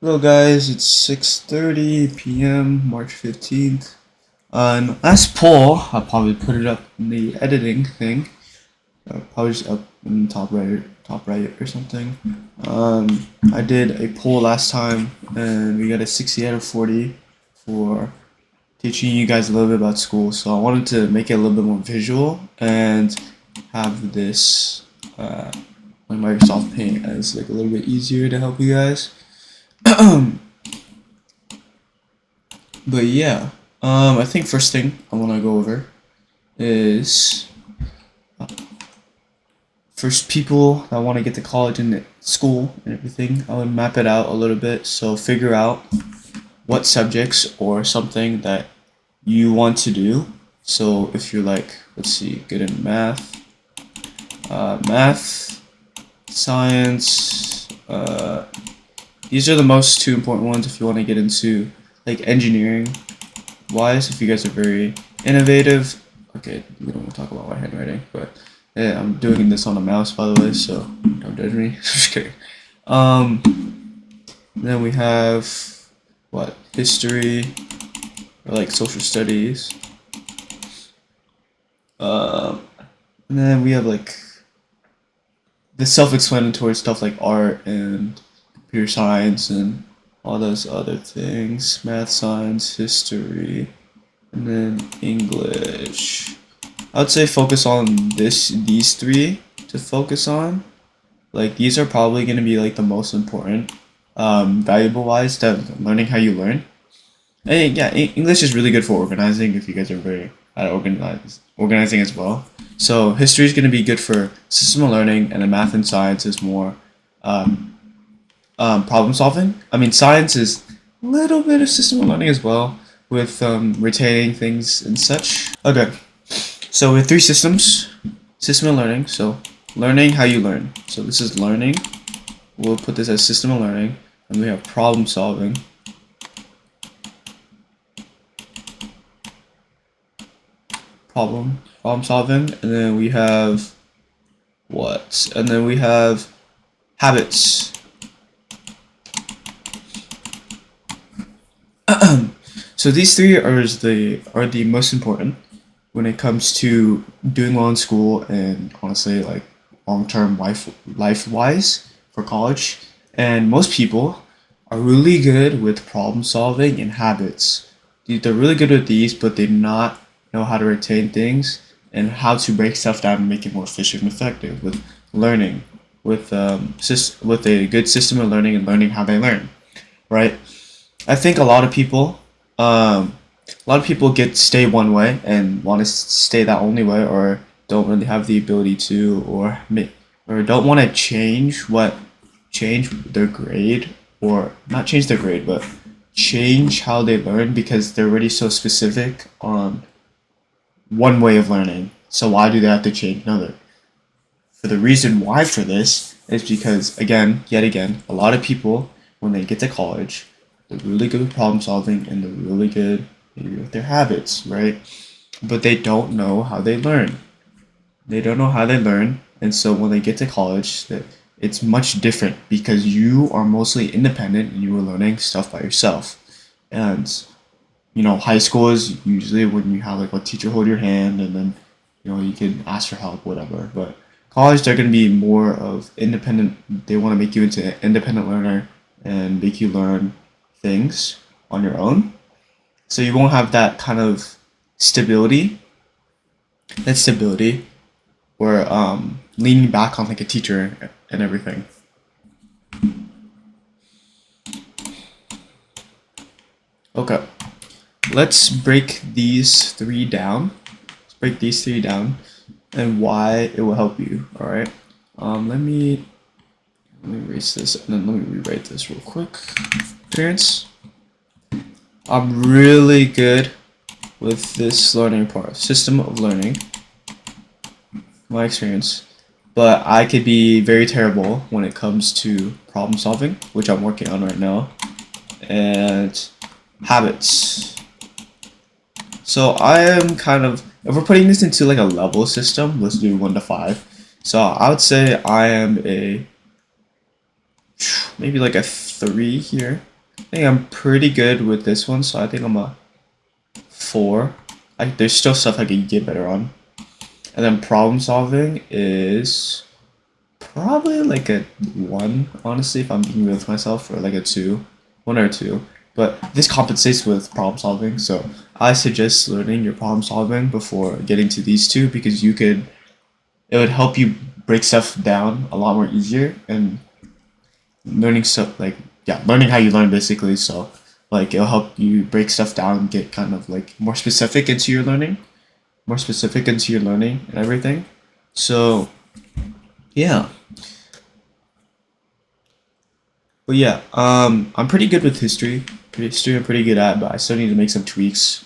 Hello guys, it's 6:30 p.m. March 15th. Last poll, I'll probably put it up in the editing thing. Probably just up in the top right or something. I did a poll last time and we got a 60 out of 40 for teaching you guys a little bit about school. So I wanted to make it a little bit more visual and have this like Microsoft Paint as like a little bit easier to help you guys. But yeah, I think first thing I want to go over is first people that want to get to college and school and everything. I would map it out a little bit. So figure out what subjects or something that you want to do. So if you're like, let's see, good in math, science, these are the most two important ones if you want to get into like engineering wise, if you guys are very innovative. Okay, we don't want to talk about my handwriting, but yeah, I'm doing this on a mouse, by the way, so don't judge me. Just kidding. Then we have what, history or like social studies. And then we have like the self-explanatory stuff like art and computer science and all those other things. Math, science, history, and then English. I would say focus on these three to focus on. Like these are probably going to be like the most important, valuable wise to learning how you learn. And yeah, English is really good for organizing if you guys are very at organizing as well. So history is going to be good for system of learning, and then math and science is more problem solving. I mean, science is a little bit of system of learning as well with retaining things and such. Okay, so we have three systems. System of learning, so learning how you learn. So this is learning. We'll put this as system of learning. And we have problem solving. Problem solving. And then we have what? And then we have habits. So these three are the most important when it comes to doing well in school and honestly like long-term life wise for college. And most people are really good with problem solving and habits. They're really good with these, but they do not know how to retain things and how to break stuff down and make it more efficient and effective with learning, with a good system of learning and learning how they learn, right? I think a lot of people get stay one way and want to stay that only way, or don't really have the ability to, or don't want to change their grade, or not change their grade, but change how they learn because they're already so specific on one way of learning. So why do they have to change another? For the reason why for this is because yet again, a lot of people when they get to college, they're really good with problem solving and they're really good maybe with their habits, right? But they don't know how they learn. They don't know how they learn, and so when they get to college, it's much different because you are mostly independent and you are learning stuff by yourself. And high school is usually when you have like a teacher hold your hand and then you can ask for help, whatever. But college, they're gonna be more of independent. They want to make you into an independent learner and make you learn things on your own. So you won't have that kind of stability. That stability, or leaning back on like a teacher and everything. Okay, let's break these three down. Let's break these three down and why it will help you. All right. Let me erase this and then let me rewrite this real quick. Parents, I'm really good with this learning part, system of learning, my experience, but I could be very terrible when it comes to problem solving, which I'm working on right now, and habits. So I am if we're putting this into like a level system, let's do 1 to 5. So I would say I am maybe like a 3 here. I think I'm pretty good with this one, so I think I'm a 4. There's still stuff I can get better on. And then problem solving is probably like a 1, honestly, if I'm being real with myself, or like a 2. 1 or 2. But this compensates with problem solving, so I suggest learning your problem solving before getting to these two, because it would help you break stuff down a lot more easier, and learning stuff like, yeah, learning how you learn basically. So like it'll help you break stuff down and get kind of like more specific into your learning, and everything. So yeah. But yeah, I'm pretty good with history. History I'm pretty good at, but I still need to make some tweaks.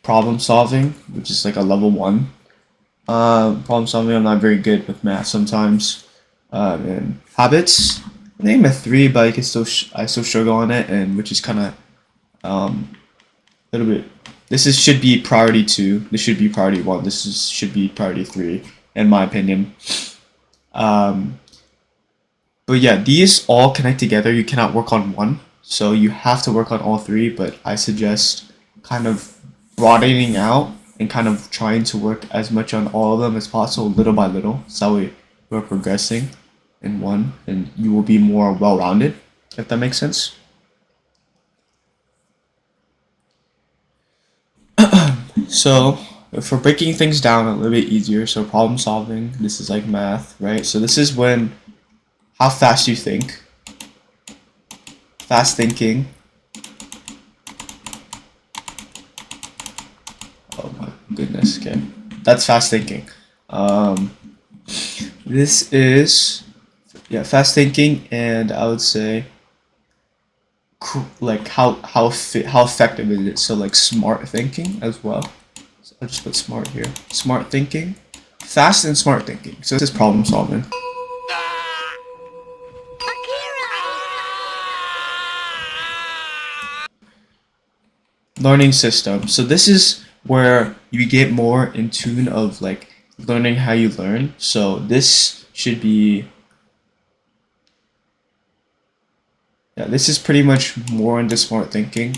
Problem solving, which is like a level 1. Problem solving, I'm not very good with math sometimes. And habits, I think I'm a 3, but I still struggle on it, and which is kind of a little bit. Should be priority 2. This should be priority 1. Should be priority 3, in my opinion. But yeah, these all connect together. You cannot work on one, so you have to work on all 3. But I suggest kind of broadening out and kind of trying to work as much on all of them as possible, little by little. So that way we're progressing in one, and you will be more well-rounded, if that makes sense. So if we're breaking things down a little bit easier, so problem solving, this is like math, right? So this is when how fast you think, fast thinking. Oh my goodness, okay, that's fast thinking. This is, yeah, fast thinking, and I would say like how effective is it? So like smart thinking as well. So I'll just put smart here. Smart thinking, fast and smart thinking. So this is problem solving. Learning system. So this is where you get more in tune of like learning how you learn. So this should be, yeah, this is pretty much more into smart thinking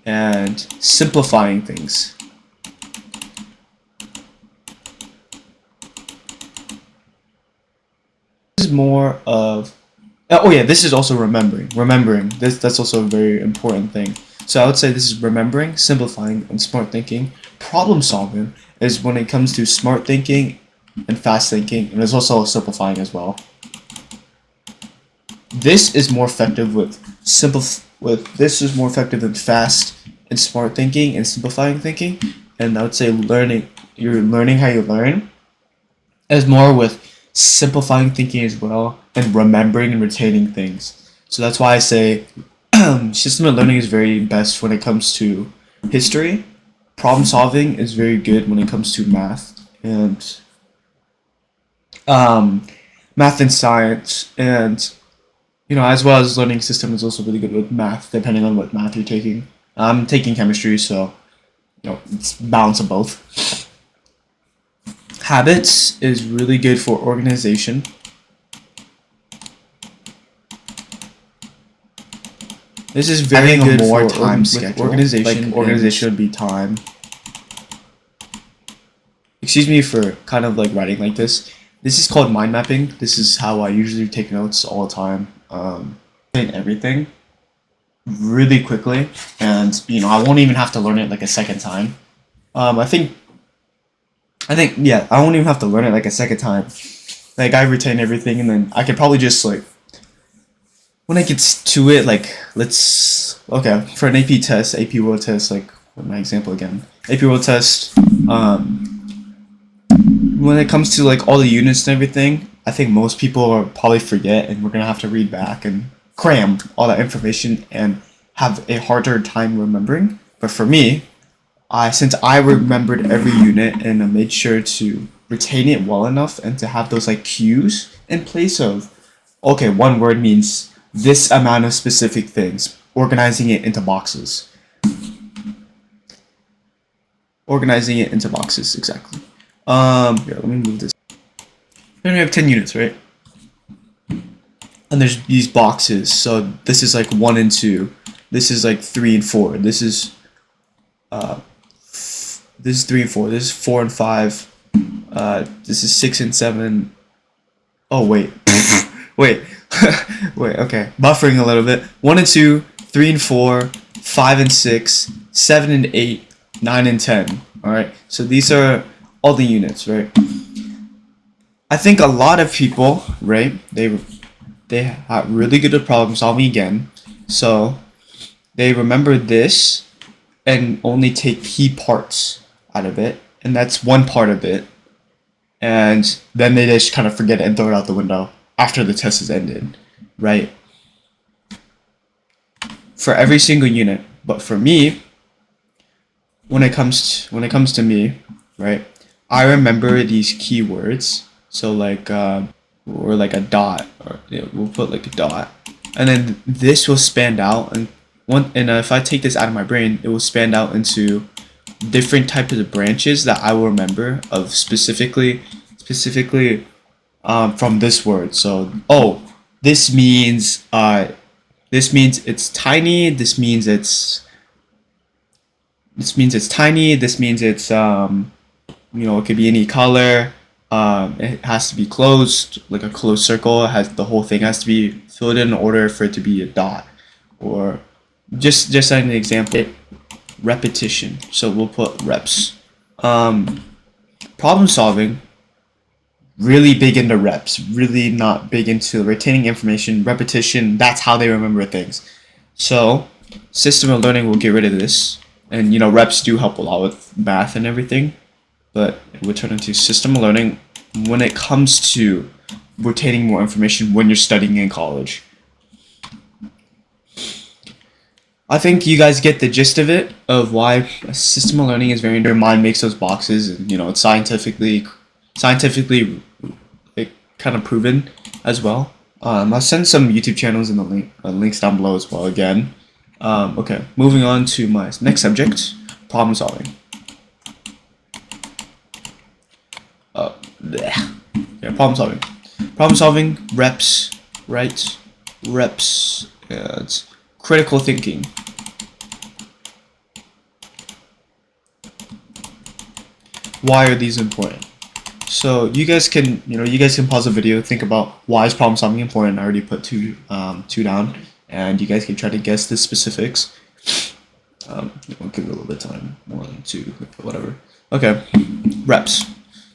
and simplifying things. This is more of, oh yeah, this is also remembering. That's also a very important thing. So I would say this is remembering, simplifying, and smart thinking. Problem solving is when it comes to smart thinking and fast thinking, and there's also simplifying as well. This is more effective this is more effective than fast and smart thinking and simplifying thinking. And I would say you're learning how you learn is more with simplifying thinking as well, and remembering and retaining things. So that's why I say system of learning is very best when it comes to history. Problem solving is very good when it comes to math and math and science, and as well as learning system is also really good with math, depending on what math you're taking. I'm taking chemistry, so it's balance of both. Habits is really good for organization. This is very good for time schedule. Organization. Like organization would be time. Excuse me for kind of like writing like this. This is called mind mapping. This is how I usually take notes all the time. And everything really quickly, and I won't even have to learn it like a second time. I think yeah, I won't even have to learn it like a second time. Like I retain everything, and then I could probably just like, when I get to it, like okay, for an AP test, AP World test, like my example again, AP World test. When it comes to like all the units and everything, I think most people will probably forget, and we're gonna have to read back and cram all that information and have a harder time remembering. But for me, since I remembered every unit and I made sure to retain it well enough and to have those like cues in place of, okay, one word means this amount of specific things, organizing it into boxes. Exactly. Here, let me move this. We only have 10 units, right? and there's these boxes. So this is like 1 and 2. This is like 3 and 4. This is 3 and 4. This is 4 and 5. This is 6 and 7. Oh wait, wait, wait. Okay, buffering a little bit. 1 and 2, 3 and 4, 5 and 6, 7 and 8, 9 and 10. All right. So these are all the units, right? I think a lot of people, right? They have really good at problem solving again. So they remember this and only take key parts out of it, and that's one part of it. And then they just kind of forget it and throw it out the window after the test is ended, right? For every single unit. But for me, when it comes to me, right? I remember these keywords. So like or like a dot, or we'll put like a dot, and then this will span out, and if I take this out of my brain, it will span out into different types of branches that I will remember of specifically from this word. So this means it's tiny. This means it's tiny. This means it's it could be any color. It has to be closed, like a closed circle. The whole thing has to be filled in order for it to be a dot. Or just an example, repetition. So we'll put reps. Problem solving, really big into reps, really not big into retaining information. Repetition, that's how they remember things. So system of learning will get rid of this. And reps do help a lot with math and everything, but it would turn into system of learning when it comes to retaining more information when you're studying in college. I think you guys get the gist of it, of why a system of learning is very. Your mind makes those boxes, and it's scientifically like, kind of proven as well. I'll send some YouTube channels in the links down below as well. Again, okay. Moving on to my next subject, problem solving. Yeah, problem solving. Problem solving, reps, right? Reps, and critical thinking. Why are these important? So you guys can pause the video, think about why is problem solving important. I already put two down, and you guys can try to guess the specifics. We'll give it a little bit of time. 1, 2, whatever. Okay, reps.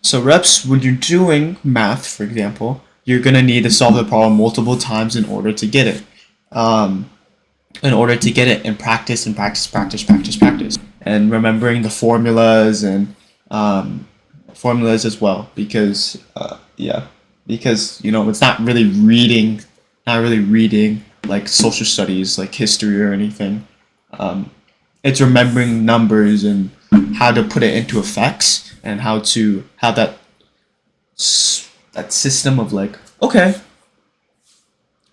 So reps, when you're doing math, for example, you're gonna need to solve the problem multiple times in order to get it. And practice, and remembering the formulas and formulas as well, because it's not really reading like social studies, like history or anything. It's remembering numbers and how to put it into effects, and how to have that system of like, okay,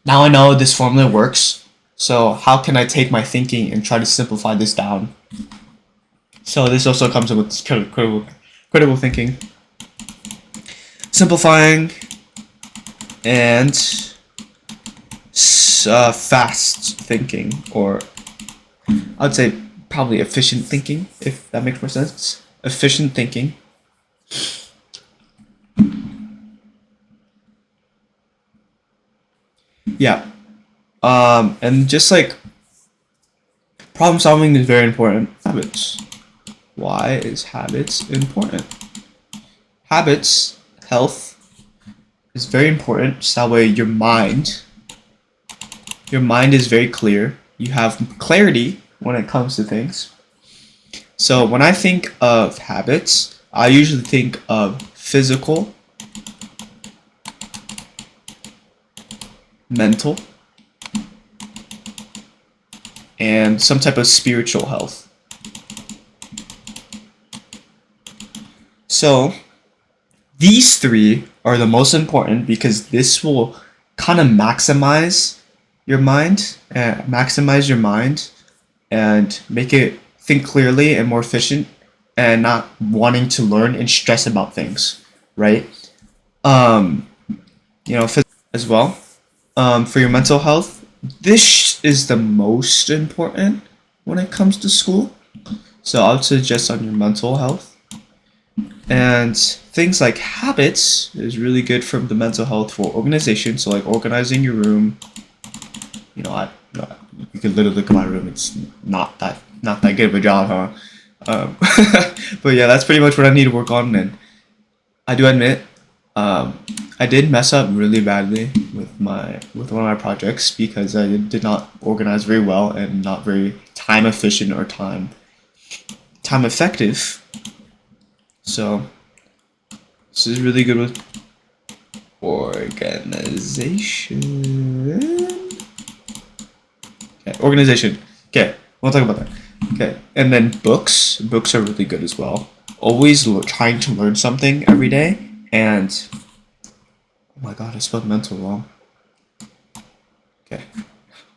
now I know this formula works, so how can I take my thinking and try to simplify this down? So this also comes in with critical thinking, simplifying, and fast thinking, or I'd say probably efficient thinking, if that makes more sense. Efficient thinking. Yeah. And just like problem solving is very important. Habits. Why is habits important? Habits, health is very important. So that way your mind is very clear. You have clarity when it comes to things. So when I think of habits, I usually think of physical, mental, and some type of spiritual health. So these three are the most important, because this will kind of maximize your mind and make it think clearly and more efficient, and not wanting to learn and stress about things, right? As well. For your mental health, this is the most important when it comes to school. So I would suggest on your mental health. And things like habits is really good for the mental health for organization. So like organizing your room. You could literally look at my room. It's not that good of a job, huh? Um, but yeah, that's pretty much what I need to work on. And I do admit, um, I did mess up really badly with one of my projects because I did not organize very well and not very time efficient or time effective. So this is really good with organization. Okay, organization. Okay, we'll talk about that. Okay, and then books. Books are really good as well. Always trying to learn something every day. And oh my god, I spelled mental wrong. Okay,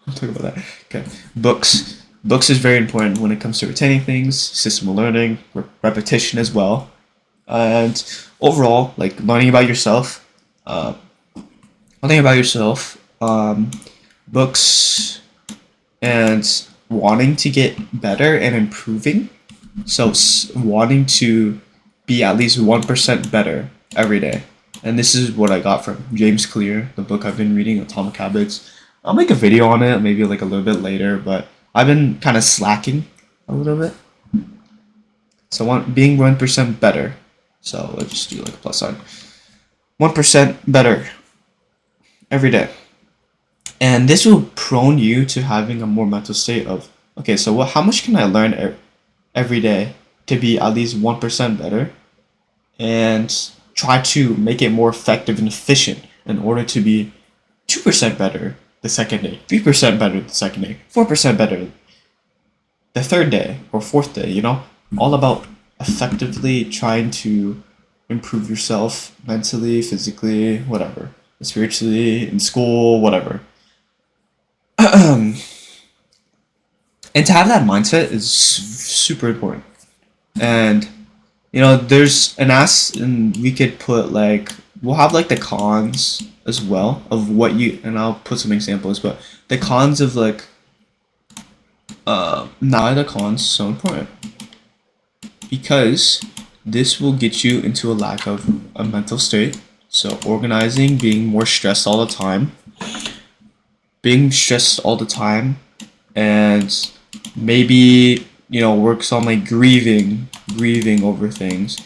we'll talk about that. Okay, books. Books is very important when it comes to retaining things, system of learning, repetition as well, and overall, like learning about yourself. Uh, learning about yourself. Books and wanting to get better and improving. So wanting to be at least 1% better every day. And this is what I got from James Clear, the book I've been reading, Atomic Habits. I'll make a video on it, maybe like a little bit later, but I've been kind of slacking a little bit. So I want being 1% better. So let's just do like a plus sign. 1% better every day. And this will prone you to having a more mental state of, okay, so how much can I learn every day to be at least 1% better and try to make it more effective and efficient in order to be 2% better the second day, 3% better the second day, 4% better the third day or fourth day, all about effectively trying to improve yourself mentally, physically, whatever, spiritually, in school, whatever. And to have that mindset is super important. And there's an ass, and we could put like we'll have like the cons as well of what you and I'll put some examples, but the cons of like now the cons so important because this will get you into a lack of a mental state. So organizing, being more stressed all the time, and maybe works on like grieving over things,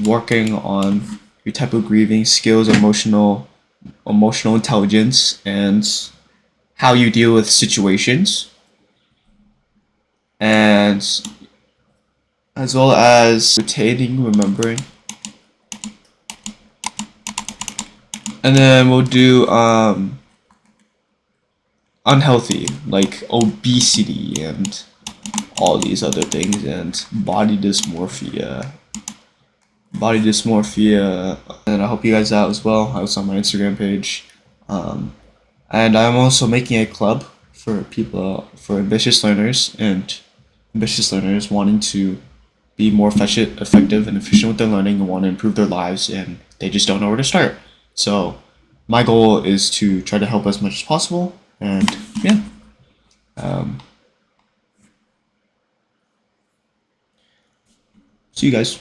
working on your type of grieving skills, emotional intelligence, and how you deal with situations, and as well as retaining, remembering. And then we'll do unhealthy, like obesity and all these other things, and body dysmorphia. And I hope you guys out as well. I was on my Instagram page, and I'm also making a club for people, for ambitious learners wanting to be more effective and efficient with their learning and want to improve their lives, and they just don't know where to start. So my goal is to try to help as much as possible, and yeah. See you guys.